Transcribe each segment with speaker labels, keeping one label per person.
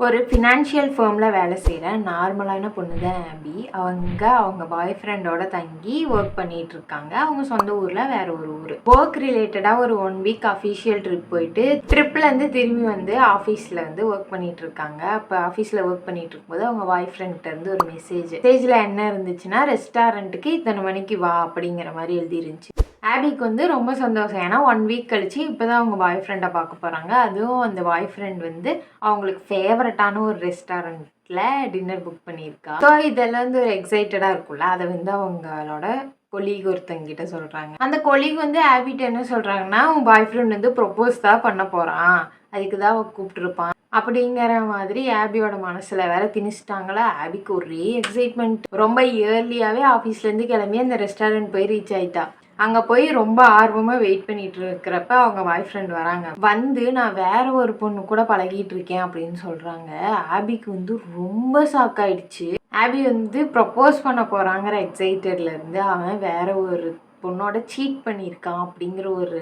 Speaker 1: ஒரு ஃபினான்ஷியல் ஃபர்மில் வேலை செய்கிற நார்மலான பொண்ணு தான் ஆபி. அவங்க பாய் ஃப்ரெண்டோட தங்கி ஒர்க் பண்ணிட்டு இருக்காங்க. அவங்க சொந்த ஊரில் வேற ஒரு ஊர். ஒர்க் ரிலேட்டடாக ஒரு 1 வீக் அஃபிஷியல் ட்ரிப் போயிட்டு ட்ரிப்லேருந்து திரும்பி வந்து ஆஃபீஸில் வந்து ஒர்க் பண்ணிட்டு இருக்காங்க. அப்போ ஆஃபீஸில் ஒர்க் பண்ணிட்டு இருக்கும்போது அவங்க பாய் ஃப்ரெண்ட்கிட்ட ஒரு மெசேஜில் என்ன இருந்துச்சுன்னா, ரெஸ்டாரண்ட்டுக்கு இத்தனை மணிக்கு வா அப்படிங்கிற மாதிரி எழுதி இருந்துச்சு. ஆபிக்கு வந்து ரொம்ப சந்தோஷம். ஏன்னா 1 வீக் கழிச்சு இப்போ தான் அவங்க பாய் ஃப்ரெண்டை பார்க்க போகிறாங்க. அதுவும் அந்த பாய் ஃப்ரெண்ட் வந்து அவங்களுக்கு ஃபேவரட்டான ஒரு ரெஸ்டாரண்ட்டில் டின்னர் புக் பண்ணியிருக்கா. ஸோ இதெல்லாம் வந்து ஒரு எக்ஸைட்டடாக இருக்கும்ல, அதை வந்து அவங்களோட கொலீக் ஒருத்தங்கிட்ட சொல்கிறாங்க. அந்த கொலீக் வந்து ஆபிட்ட என்ன சொல்கிறாங்கன்னா, அவங்க பாய் ஃப்ரெண்ட் வந்து ப்ரொப்போஸ் தான் பண்ண போகிறான், அதுக்கு தான் அவ கூப்பிட்டுருப்பான் அப்படிங்கிற மாதிரி ஆபியோட மனசில் வேற திணிச்சிட்டாங்களா. ஆபிக்கு ஒரே எக்ஸைட்மெண்ட். ரொம்ப இயர்லியாகவே ஆஃபீஸ்லேருந்து கிளம்பி அந்த ரெஸ்டாரண்ட் போய் ரீச் ஆகிட்டா. அங்கே போய் ரொம்ப ஆர்வமாக வெயிட் பண்ணிட்டு இருக்கிறப்ப அவங்க பாய் ஃப்ரெண்ட் வராங்க. வந்து நான் வேற ஒரு பொண்ணு கூட பழகிட்டு இருக்கேன் அப்படின்னு சொல்கிறாங்க. ஆபிக்கு வந்து ரொம்ப ஷாக் ஆயிடுச்சு. ஆபி வந்து ப்ரப்போஸ் பண்ண போகிறாங்கிற எக்ஸைட்டட்லேருந்து அவன் வேற ஒரு பொண்ணோட சீட் பண்ணியிருக்கான் அப்படிங்கிற ஒரு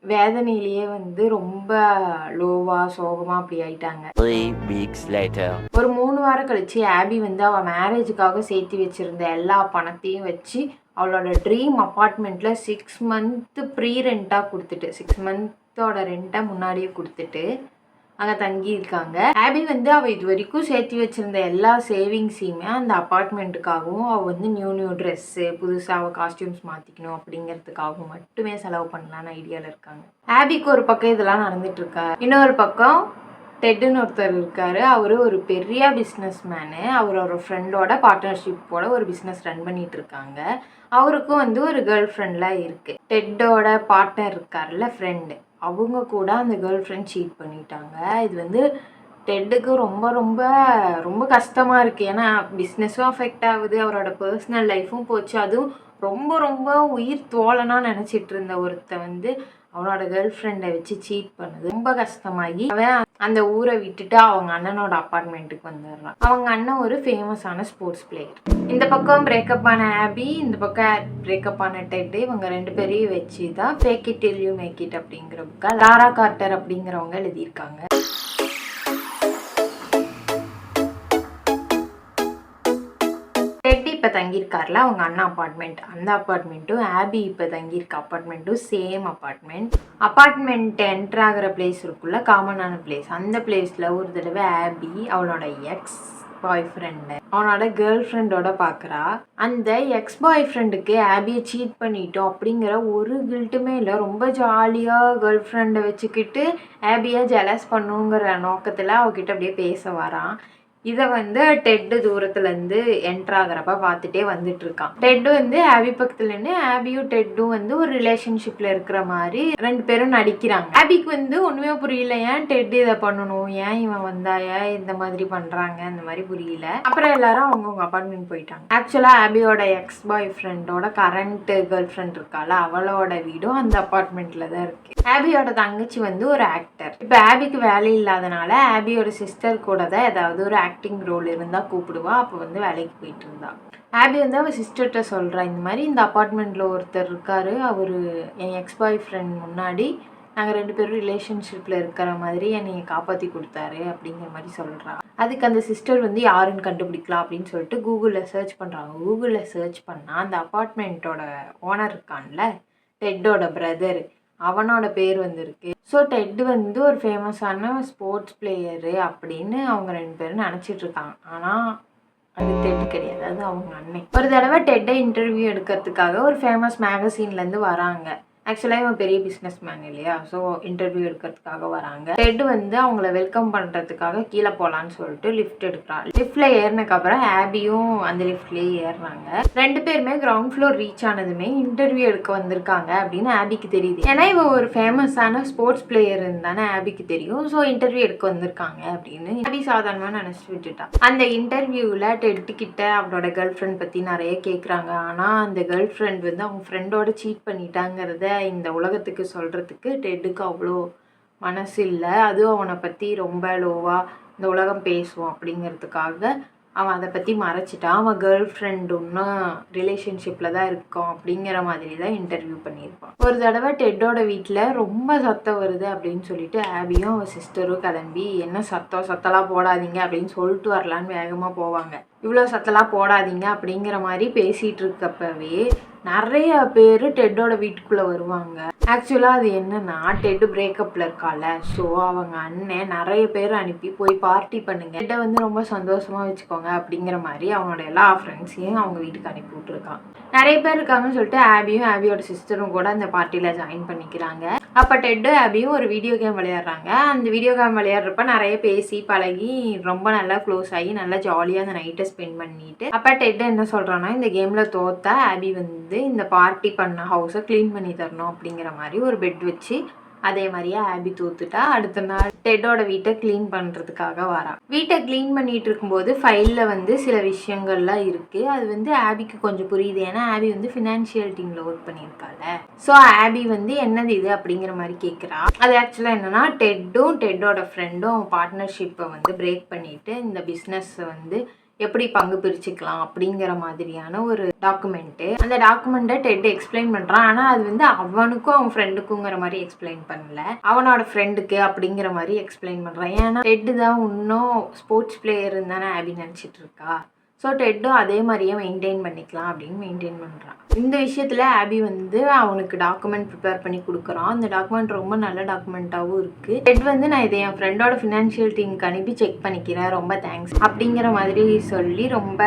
Speaker 1: வேதனையிலேயே வந்து ரொம்ப லோவா சோகமா அப்படி ஆயிட்டாங்க.
Speaker 2: 3 weeks later.
Speaker 1: ஒரு 3 வாரம் கழிச்சு ஆபி வந்து அவள் மேரேஜுக்காக சேர்த்து வச்சிருந்த எல்லா பணத்தையும் வச்சு அவளோட ட்ரீம் அப்பார்ட்மெண்ட்ல 6 மந்த் ப்ரீ ரெண்டாக கொடுத்துட்டு 6 மந்தோட ரெண்ட்டை முன்னாடியே கொடுத்துட்டு அங்கே தங்கியிருக்காங்க. ஆபி வந்து அவள் இது வரைக்கும் சேர்த்து வச்சிருந்த எல்லா சேவிங்ஸையுமே அந்த அப்பார்ட்மெண்ட்டுக்காகவும் அவள் வந்து நியூ ட்ரெஸ்ஸு புதுசாக அவள் காஸ்டியூம்ஸ் மாற்றிக்கணும் அப்படிங்கிறதுக்காகவும் மட்டுமே செலவு பண்ணலான்னு ஐடியாவில் இருக்காங்க. ஆபிக்கு ஒரு பக்கம் இதெல்லாம் நடந்துட்டு இருக்கா. இன்னொரு பக்கம் டெட்டுன்னு ஒருத்தர் இருக்காரு. அவரு ஒரு பெரிய பிஸ்னஸ் மேனு. அவரோட ஃப்ரெண்டோட பார்ட்னர்ஷிப்போட ஒரு பிஸ்னஸ் ரன் பண்ணிட்டு இருக்காங்க. அவருக்கும் வந்து ஒரு கேர்ள் ஃப்ரெண்ட்லாம் இருக்கு. டெட்டோட பார்ட்னர் இருக்காருல்ல, ஃப்ரெண்டு, அவங்க கூட அந்த கேர்ள் ஃப்ரெண்ட் சீட் பண்ணிட்டாங்க. இது வந்து டெட்டுக்கு ரொம்ப ரொம்ப ரொம்ப கஷ்டமாக இருக்குது. ஏன்னா பிஸ்னஸும் அஃபெக்ட் ஆகுது, அவரோட பர்சனல் லைஃப்பும் போச்சு. அதுவும் ரொம்ப ரொம்ப உயிர் தோழனாக நினச்சிட்டு இருந்த ஒருத்தன் வந்து அவனோட கேர்ள் ஃப்ரெண்டை வச்சு சீட் பண்ணது ரொம்ப கஷ்டமாகி அவன் அந்த ஊரை விட்டுட்டு அவங்க அண்ணனோட அப்பார்ட்மெண்ட்டுக்கு வந்துடுறான். அவங்க அண்ணன் ஒரு ஃபேமஸான ஸ்போர்ட்ஸ் பிளேயர். இந்த பக்கம் பிரேக்கப் ஆன ஆபி, இந்த பக்கம் பிரேக்கப் ஆன டெட். இவங்க 2 பேரையும் வச்சு தான் fake it till you make it அப்படிங்கிற புக்கை லாரா கார்ட்டர் அப்படிங்கிறவங்க எழுதியிருக்காங்க. டெட் இப்போ தங்கியிருக்காருல அவங்க அண்ணா அப்பார்ட்மெண்ட், அந்த அப்பார்ட்மெண்ட்டும் ஆபி இப்போ தங்கியிருக்க அப்பார்ட்மெண்ட்டும் சேம் அப்பார்ட்மெண்ட். அப்பார்ட்மெண்ட் என்ட்ரு ஆகிற பிளேஸ் இருக்குல்ல, காமனான பிளேஸ், அந்த பிளேஸில் ஒரு தடவை ஆபி அவளோட எக்ஸ் பாய் ஃப்ரெண்டு அவனோட கேர்ள் ஃப்ரெண்டோட பார்க்குறா. அந்த எக்ஸ் பாய் ஃப்ரெண்டுக்கு ஆபியை சீட் பண்ணிட்டோம் அப்படிங்கிற ஒரு கில்ட்டுமே இல்லை. ரொம்ப ஜாலியாக கேர்ள் ஃப்ரெண்டை வச்சுக்கிட்டு ஆபியை ஜெலஸ் பண்ணுங்கிற நோக்கத்தில் அவகிட்ட அப்படியே பேச வரான். இதை வந்து டெட்டு தூரத்துலேருந்து என்ட்ராகிறப்ப பார்த்துட்டே வந்துட்டு இருக்கான். டெட்டு வந்து ஆபி பக்கத்துலன்னு ஆபியும் டெட்டும் வந்து ஒரு ரிலேஷன்ஷிப்பில் இருக்கிற மாதிரி 2 பேரும் நடிக்கிறாங்க. ஆபிக்கு வந்து ஒன்றுமே புரியல, ஏன் டெட் இதை பண்ணணும், ஏன் இவன் வந்தா, ஏன் இந்த மாதிரி பண்ணுறாங்க, அந்த மாதிரி புரியல. அப்புறம் எல்லாரும் அவங்கவுங்க அப்பார்ட்மெண்ட் போயிட்டாங்க. ஆக்சுவலாக ஆபியோட எக்ஸ் பாய் ஃப்ரெண்டோட கரண்ட் கேர்ள் ஃப்ரெண்ட் இருக்கால, அவளோட வீடும் அந்த அப்பார்ட்மெண்ட்டில் தான் இருக்குது. ஆபியோட தங்கச்சி வந்து ஒரு ஆக்டர். இப்போ ஆபிக்கு வேலை இல்லாதனால ஆபியோட சிஸ்டர் கூட தான் ஏதாவது ஒரு ஆக்டிங் ரோல் இருந்தால் கூப்பிடுவா. அப்போ வந்து வேலைக்கு போயிட்டு இருந்தா. ஆபி வந்து அவள் சிஸ்டர்கிட்ட சொல்கிறா, இந்த மாதிரி இந்த அப்பார்ட்மெண்ட்டில் ஒருத்தர் இருக்காரு, அவர் என் எக்ஸ் பாய் ஃப்ரெண்ட் முன்னாடி நாங்கள் 2 பேரும் ரிலேஷன்ஷிப்பில் இருக்கிற மாதிரி என்னை காப்பாற்றி கொடுத்தாரு அப்படிங்கிற மாதிரி சொல்கிறா. அதுக்கு அந்த சிஸ்டர் வந்து யாருன்னு கண்டுபிடிக்கலாம் அப்படின்னு சொல்லிட்டு கூகுளில் சர்ச் பண்ணுறாங்க. கூகுளில் சர்ச் பண்ணால் அந்த அப்பார்ட்மெண்ட்டோட ஓனர் இருக்கான்ல, டெட்டோட பிரதர், அவனோட பேர் வந்துருக்கு. ஸோ டெட் வந்து ஒரு ஃபேமஸான ஸ்போர்ட்ஸ் பிளேயரு அப்படின்னு அவங்க 2 பேரும் நினச்சிட்டு இருக்காங்க. ஆனால் அது டெட் கிடையாது, அது அவங்க அண்ணன். ஒரு தடவை டெட்டை இன்டர்வியூ எடுக்கிறதுக்காக ஒரு ஃபேமஸ் மேகசீன்லேருந்து வராங்க. ஆக்சுவலாக இவன் பெரிய பிஸ்னஸ் மேன் இல்லையா, ஸோ இன்டர்வியூ எடுக்கிறதுக்காக வராங்க. டெட் வந்து அவங்கள வெல்கம் பண்ணுறதுக்காக கீழே போகலான்னு சொல்லிட்டு லிஃப்ட் எடுக்கிறான். லிஃப்டில் ஏறினதுக்கப்புறம் ஆபியும் அந்த லிஃப்ட்லேயே ஏறுறாங்க. 2 பேருமே கிரவுண்ட் ஃப்ளோர் ரீச் ஆனதுமே இன்டர்வியூ எடுக்க வந்திருக்காங்க அப்படின்னு ஆபிக்கு தெரியுது. ஏன்னா இவன் ஒரு ஃபேமஸான ஸ்போர்ட்ஸ் பிளேயர் தானே ஆபிக்கு தெரியும். ஸோ இன்டர்வியூ எடுக்க வந்திருக்காங்க அப்படின்னு ஆபி சாதாரணமாக நினச்சிட்டு விட்டுட்டான். அந்த இன்டர்வியூவில் டெட் கிட்ட அவளோட கேர்ள் ஃப்ரெண்ட் பற்றி நிறைய கேட்குறாங்க. ஆனால் அந்த கேர்ள் ஃப்ரெண்ட் வந்து அவங்க ஃப்ரெண்டோட சீட் பண்ணிட்டாங்கிறத இந்த உலகத்துக்கு சொல்கிறதுக்கு டெட்டுக்கு அவ்வளோ மனசு இல்லை. அதுவும் அவனை பற்றி ரொம்ப லோவாக இந்த உலகம் பேசுவோம் அப்படிங்கிறதுக்காக அவன் அதை பற்றி மறைச்சிட்டான். அவன் கேர்ள் ஃப்ரெண்டு இன்னும் ரிலேஷன்ஷிப்பில் தான் இருக்கோம் அப்படிங்கிற மாதிரி தான் இன்டர்வியூ பண்ணியிருப்பான். ஒரு தடவை டெட்டோட வீட்டில் ரொம்ப சத்தம் வருது அப்படின்னு சொல்லிட்டு ஆபியும் அவன் சிஸ்டரும் கிளம்பி என்ன சத்தம்லாம் போடாதீங்க அப்படின்னு சொல்லிட்டு வரலான்னு வேகமாக போவாங்க. இவ்வளோ சத்தம்லாம் போடாதீங்க அப்படிங்கிற மாதிரி பேசிகிட்டு இருக்கப்பவே நிறைய பேர் டெட்டோட வீட்டுக்குள்ளே வருவாங்க. ஆக்சுவலாக அது என்னன்னா டெட்டு பிரேக்கப்பில் இருக்கால, ஸோ அவங்க அண்ணன் நிறைய பேர் அனுப்பி போய் பார்ட்டி பண்ணுங்க, டெட்டை வந்து ரொம்ப சந்தோஷமாக வச்சுக்கோங்க அப்படிங்கிற மாதிரி அவனோட எல்லா ஃப்ரெண்ட்ஸையும் அவங்க வீட்டுக்கு அனுப்பி விட்ருக்கான். நிறைய பேர் இருக்காங்கன்னு சொல்லிட்டு ஆபியும் ஆபியோட சிஸ்டரும் கூட அந்த பார்ட்டியில் ஜாயின் பண்ணிக்கிறாங்க. அப்போ டெட்டு ஆபியும் ஒரு வீடியோ கேம் விளையாடுறாங்க. அந்த வீடியோ கேம் விளையாடுறப்ப நிறைய பேசி பழகி ரொம்ப நல்லா க்ளோஸ் ஆகி நல்லா ஜாலியாக அந்த நைட்டை ஸ்பெண்ட் பண்ணிட்டு அப்போ டெட்டு என்ன சொல்கிறான்னா இந்த கேமில் தோத்தா ஆபி வந்து இந்த பார்ட்டி பண்ண ஹவுஸை க்ளீன் பண்ணி தரணும் அப்படிங்கிற மாதிரி ஒரு பெட் வச்சு அதே மாதிரியே ஆபி தோத்துட்டா அடுத்த நாள் டெட்டோட வீட்டை க்ளீன் பண்ணுறதுக்காக வரான். வீட்டை க்ளீன் பண்ணிட்டு இருக்கும்போது ஃபைலில் வந்து சில விஷயங்கள்லாம் இருக்குது. அது வந்து ஆபிக்கு கொஞ்சம் புரியுது, ஏன்னா ஆபி வந்து ஃபினான்ஷியல் டீமில் ஒர்க் பண்ணியிருக்காள். ஸோ ஆபி வந்து என்னது இது அப்படிங்கிற மாதிரி கேட்குறா. அது ஆக்சுவலாக என்னென்னா டெட்டோட ஃப்ரெண்டும் பார்ட்னர்ஷிப்பை வந்து பிரேக் பண்ணிவிட்டு இந்த பிஸ்னஸை வந்து எப்படி பங்கு பிரிச்சுக்கலாம் அப்படிங்கிற மாதிரியான ஒரு டாக்குமெண்ட்டு. அந்த டாக்குமெண்ட்டை டெட் எக்ஸ்பிளைன் பண்ணுறான். ஆனால் அது வந்து அவனுக்கும் அவன் ஃப்ரெண்டுக்குங்கிற மாதிரி எக்ஸ்பிளைன் பண்ணல, அவனோட ஃப்ரெண்டுக்கு அப்படிங்கிற மாதிரி எக்ஸ்பிளைன் பண்ணுறான். ஏன்னா டெட்டு தான் இன்னும் ஸ்போர்ட்ஸ் பிளேயர்னு தானே ஆபி நினச்சிட்டு இருக்கா. ஸோ டெட்டும் அதே மாதிரியே மெயின்டைன் பண்ணிக்கலாம் அப்படின்னு மெயின்டைன் பண்ணுறான். இந்த விஷயத்தில் ஆபி வந்து அவனுக்கு டாக்குமெண்ட் ப்ரிப்பேர் பண்ணி கொடுக்குறான். அந்த டாக்குமெண்ட் ரொம்ப நல்ல டாக்குமெண்ட்டாகவும் இருக்குது. டெட் வந்து நான் இதை என் ஃப்ரெண்டோட ஃபினான்ஷியல் டீமுக்கு அனுப்பி செக் பண்ணிக்கிறேன், ரொம்ப தேங்க்ஸ் அப்படிங்கிற மாதிரி சொல்லி ரொம்ப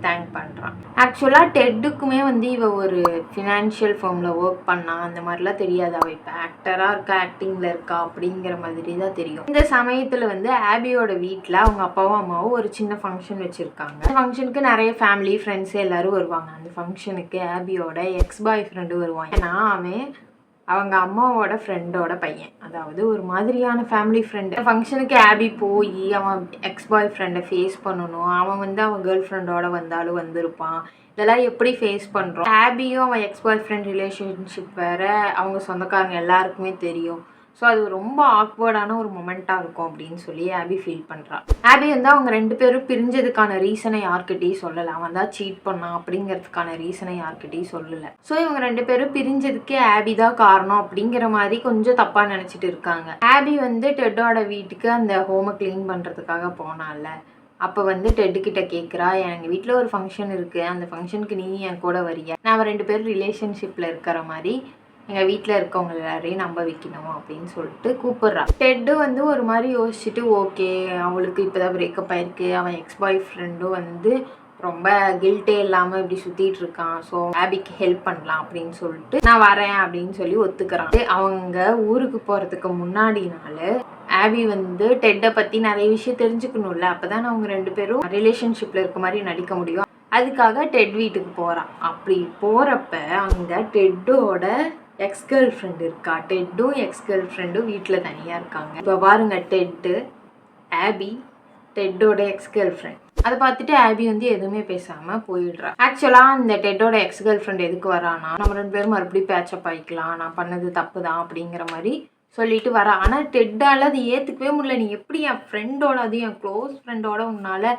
Speaker 1: தேங்க் பண்ணுறான். ஆக்சுவலாக டெட்டுக்குமே வந்து இவ ஒரு ஃபினான்ஷியல் ஃபார்மில் ஒர்க் பண்ணா அந்த மாதிரிலாம் தெரியாது. அவள் இப்போ ஆக்டராக இருக்கா, ஆக்டிங்கில் இருக்கா அப்படிங்கிற மாதிரி தான் தெரியும். இந்த சமயத்தில் வந்து ஆபியோட வீட்டில் அவங்க அப்பாவும் அம்மாவும் ஒரு சின்ன ஃபங்க்ஷன் வச்சுருக்காங்க. ஃபங்க்ஷனுக்கு நிறைய ஃபேமிலி ஃப்ரெண்ட்ஸ் எல்லாரும் வருவாங்க. அந்த ஃபங்க்ஷனுக்கு ஆபியோட எக்ஸ் பாய் ஃப்ரெண்டு வருவான். ஏன்னா அவன் அவங்க அம்மாவோட ஃப்ரெண்டோட பையன், அதாவது ஒரு மாதிரியான ஃபேமிலி ஃப்ரெண்டு. ஃபங்க்ஷனுக்கு ஆபி போய் அவன் எக்ஸ் பாய் ஃப்ரெண்டை ஃபேஸ் பண்ணணும். அவன் வந்து அவன் கேர்ள் ஃப்ரெண்டோட வந்தாலும் வந்திருப்பான். இதெல்லாம் எப்படி ஃபேஸ் பண்ணுறோம். ஆபியும் அவன் எக்ஸ் பாய் ஃப்ரெண்ட் ரிலேஷன்ஷிப் வேறு அவங்க சொந்தக்காரங்க எல்லாருக்குமே தெரியும். ஸோ அது ரொம்ப ஆக்வர்டான ஒரு மொமெண்ட்டாக இருக்கும் அப்படின்னு சொல்லி ஆபி ஃபீல் பண்ணுறான். ஆபி வந்து அவங்க ரெண்டு பேரும் பிரிஞ்சதுக்கான ரீசனை யார்கிட்டையும் சொல்லலை. அவன் தான் சீட் பண்ணான் அப்படிங்கிறதுக்கான ரீசனை யார்கிட்டையும் சொல்லலை. ஸோ இவங்க ரெண்டு பேரும் பிரிஞ்சதுக்கே ஆபி தான் காரணம் அப்படிங்கிற மாதிரி கொஞ்சம் தப்பாக நினச்சிட்டு இருக்காங்க. ஆபி வந்து டெட்டோட வீட்டுக்கு அந்த ஹோமை க்ளீன் பண்ணுறதுக்காக போனால, அப்போ வந்து டெட்டுக்கிட்ட கேட்குறா, எங்கள் வீட்டில் ஒரு ஃபங்க்ஷன் இருக்குது, அந்த ஃபங்க்ஷனுக்கு நீ என் கூட வரியா, நான் ரெண்டு பேரும் ரிலேஷன்ஷிப்பில் இருக்கிற மாதிரி எங்கள் வீட்டில் இருக்கவங்க எல்லாரையும் நம்ப வைக்கணும் அப்படின்னு சொல்லிட்டு கூப்பிட்றா. டெட்டு வந்து ஒரு மாதிரி யோசிச்சுட்டு ஓகே, அவளுக்கு இப்போ தான் பிரேக்கப் ஆயிருக்கு, அவன் எக்ஸ் பாய் ஃப்ரெண்டும் வந்து ரொம்ப கில்ட்டே இல்லாமல் இப்படி சுற்றிட்டு இருக்கான், ஸோ ஆபிக்கு ஹெல்ப் பண்ணலாம் அப்படின்னு சொல்லிட்டு நான் வரேன் அப்படின்னு சொல்லி ஒத்துக்கிறான். அவங்க ஊருக்கு போகிறதுக்கு முன்னாடி நாள் ஆபி வந்து டெட்டை பற்றி நிறைய விஷயம் தெரிஞ்சுக்கணும்ல, அப்போ தான் அவங்க ரெண்டு பேரும் ரிலேஷன்ஷிப்பில் இருக்க மாதிரி நடிக்க முடியும். அதுக்காக டெட் வீட்டுக்கு போகிறான். அப்படி போகிறப்ப அங்கே டெட்டோட எக்ஸ் கேர்ள் ஃப்ரெண்டு இருக்கா. டெட்டும் எக்ஸ் கேர்ள் ஃப்ரெண்டும் வீட்டில் தனியாக இருக்காங்க. இப்போ பாருங்க, டெட்டு ஆபி டெட்டோட எக்ஸ் கேர்ள் ஃப்ரெண்ட். அதை பார்த்துட்டு ஆபி வந்து எதுவுமே பேசாமல் போயிடுறா. ஆக்சுவலாக அந்த டெட்டோட எக்ஸ் கேர்ள் ஃப்ரெண்ட் எதுக்கு வரானா, நம்ம ரெண்டு பேரும் மறுபடியும் பேச்சப் ஆகிக்கலாம், நான் பண்ணது தப்பு தான் அப்படிங்கிற மாதிரி சொல்லிட்டு வரா. ஆனால் டெட்டால் அது ஏற்றுக்கவே முடியல. நீ எப்படி என் ஃப்ரெண்டோட, அது என் க்ளோஸ் ஃப்ரெண்டோட உன்னால்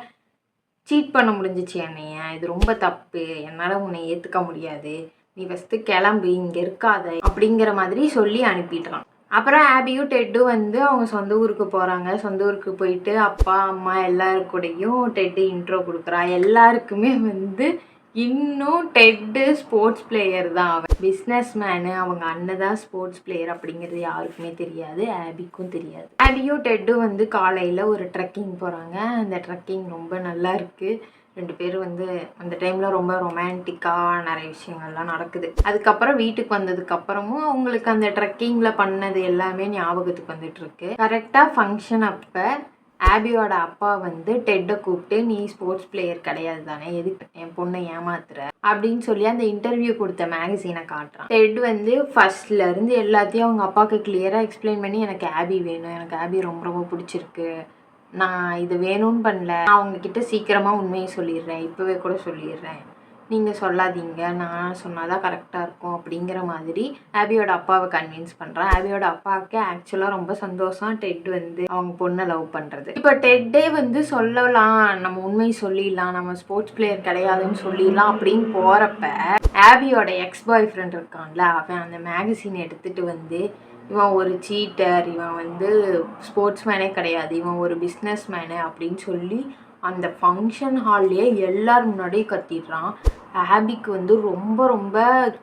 Speaker 1: சீட் பண்ண முடிஞ்சிச்சு என்னைய, இது ரொம்ப தப்பு, என்னால் உன்னை ஏற்றுக்க முடியாது, நீ ஃபஸ்ட்டு கிளம்பு, இங்கே இருக்காத அப்படிங்கிற மாதிரி சொல்லி அனுப்பிடுறான். அப்புறம் ஆபியும் டெட்டும் வந்து அவங்க சொந்த ஊருக்கு போகிறாங்க. சொந்த ஊருக்கு போயிட்டு அப்பா அம்மா எல்லாருக்கூடையும் டெட்டு இன்ட்ரோ கொடுக்குறா. எல்லாருக்குமே வந்து இன்னும் டெட்டு ஸ்போர்ட்ஸ் பிளேயர் தான், அவன் பிஸ்னஸ் மேனு, அவங்க அண்ணன் தான் ஸ்போர்ட்ஸ் பிளேயர் அப்படிங்கிறது யாருக்குமே தெரியாது, ஆபிக்கும் தெரியாது. ஆபியும் டெட்டும் வந்து காலையில் ஒரு ட்ரெக்கிங் போகிறாங்க. அந்த ட்ரெக்கிங் ரொம்ப நல்லா இருக்குது. ரெண்டு பேரும் வந்து அந்த டைமில் ரொம்ப ரொமான்டிக்காக நிறைய விஷயங்கள்லாம் நடக்குது. அதுக்கப்புறம் வீட்டுக்கு வந்ததுக்கப்புறமும் அவங்களுக்கு அந்த ட்ரெக்கிங்கில் பண்ணது எல்லாமே ஞாபகத்துக்கு வந்துட்டுருக்கு. கரெக்டாக ஃபங்க்ஷன் அப்போ ஆபியோட அப்பா வந்து டெட்டை கூப்பிட்டு, நீ ஸ்போர்ட்ஸ் பிளேயர் கிடையாது தானே, எதுக்கு என் பொண்ணை ஏமாத்துற அப்படின்னு சொல்லி அந்த இன்டர்வியூ கொடுத்த மேகசீனை காட்டுறான். டெட் வந்து ஃபர்ஸ்ட்லேருந்து எல்லாத்தையும் அவங்க அப்பாவுக்கு கிளியராக எக்ஸ்பிளைன் பண்ணி, எனக்கு ஆபி வேணும், எனக்கு ஆபி ரொம்ப ரொம்ப பிடிச்சிருக்கு, நான் இது வேணும்னு பண்ணல, நான் அவங்கக்கிட்ட சீக்கிரமாக உண்மையை சொல்லிடுறேன், இப்போவே கூட சொல்லிடுறேன், நீங்கள் சொல்லாதீங்க, நான் சொன்னால் தான் கரெக்டாக இருக்கும் அப்படிங்கிற மாதிரி ஆபியோட அப்பாவை கன்வின்ஸ் பண்ணுறான். ஆபியோட அப்பாவுக்கு ஆக்சுவலாக ரொம்ப சந்தோஷம் டெட் வந்து அவங்க பொண்ணை லவ் பண்ணுறது. இப்போ டெட்டே வந்து சொல்லலாம், நம்ம உண்மை சொல்லிடலாம், நம்ம ஸ்போர்ட்ஸ் பிளேயர் கிடையாதுன்னு சொல்லிடலாம் அப்படின்னு போகிறப்ப ஆபியோட எக்ஸ் பாய் ஃப்ரெண்ட் இருக்கான்ல, அவன் அந்த மேகசின் எடுத்துகிட்டு வந்து இவன் ஒரு சீட்டர், இவன் வந்து ஸ்போர்ட்ஸ் மேனே கிடையாது, இவன் ஒரு பிஸ்னஸ் மேனு அப்படின்னு சொல்லி அந்த ஃபங்க்ஷன் ஹால்லேயே எல்லாரும் முன்னாடியும் கத்திடுறான். ஆபிக்கு வந்து ரொம்ப ரொம்ப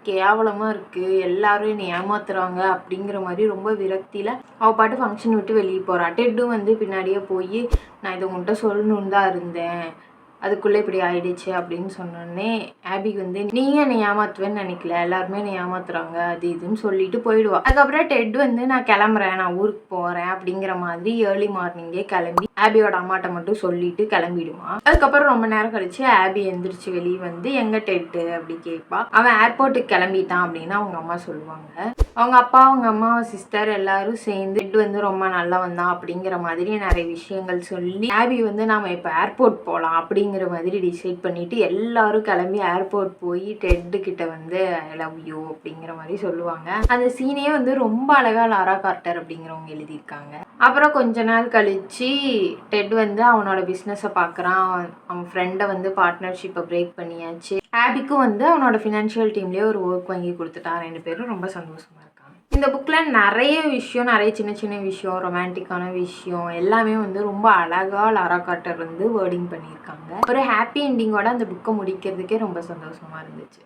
Speaker 1: கேவலமாக இருக்குது, எல்லாரும் என்னை ஏமாத்துறாங்க அப்படிங்கிற மாதிரி ரொம்ப விரக்தியில் அவள் பாட்டு ஃபங்க்ஷன் விட்டு வெளியே போகிறா. டெட்டும் வந்து பின்னாடியே போய் நான் இதை உங்கள்கிட்ட சொல்லணுன்னு தான் இருந்தேன், அதுக்குள்ளே இப்படி ஆயிடுச்சு அப்படின்னு சொன்னோடனே ஆபிக்கு வந்து நீங்கள் என்னை ஏமாத்துவேன்னு நினைக்கல, எல்லாருமே என்னை ஏமாத்துறாங்க அது இதுன்னு சொல்லிட்டு போயிடுவா. அதுக்கப்புறம் டெட் வந்து நான் கிளம்புறேன், நான் ஊருக்கு போகிறேன் அப்படிங்கிற மாதிரி ஏர்லி மார்னிங்கே கிளம்பி ஆபியோட அம்மாட்ட மட்டும் சொல்லிட்டு கிளம்பிடுவான். அதுக்கப்புறம் ரொம்ப நேரம் கழிச்சு ஆபி எந்திரிச்சு வெளியே வந்து எங்க டெட்டு அப்படி கேட்பா. அவன் ஏர்போர்ட்டுக்கு கிளம்பிட்டான் அப்படின்னு அவங்க அம்மா சொல்லுவாங்க. அவங்க அப்பா, அவங்க அம்மா, சிஸ்டர் எல்லாரும் சேர்ந்து டெட் வந்து ரொம்ப நல்லா வந்தான் அப்படிங்கிற மாதிரி நிறைய விஷயங்கள் சொல்லி ஆபி வந்து நாம இப்போ ஏர்போர்ட் போகலாம் அப்படிங்கிற மாதிரி டிசைட் பண்ணிட்டு எல்லாரும் கிளம்பி ஏர்போர்ட் போய் டெட்டு கிட்ட வந்து ஐ லவ் யூ அப்படிங்கிற மாதிரி சொல்லுவாங்க. அந்த சீனே வந்து ரொம்ப அழகா லாரா கார்ட்டர் அப்படிங்கிறவங்க எழுதியிருக்காங்க. அப்புறம் கொஞ்ச நாள் கழிச்சு டெட் வந்து அவனோட பிஸ்னஸை பார்க்குறான். அவன் ஃப்ரெண்டை வந்து பார்ட்னர்ஷிப்பை பிரேக் பண்ணியாச்சு. ஆபிக்கும் வந்து அவனோட ஃபினான்ஷியல் டீம்லேயே ஒரு ஒர்க் வாங்கி கொடுத்துட்டான். 2 பேரும் ரொம்ப சந்தோஷமாக இருக்காங்க. இந்த புக்கில் நிறைய விஷயம், நிறைய சின்ன சின்ன விஷயம், ரொமான்டிக்கான விஷயம் எல்லாமே வந்து ரொம்ப அழகாக லாரா கார்ட்டர் வந்து வேர்டிங் பண்ணியிருக்காங்க. ஒரு ஹாப்பி எண்டிங்கோட அந்த புக்கை முடிக்கிறதுக்கே ரொம்ப சந்தோஷமாக இருந்துச்சு.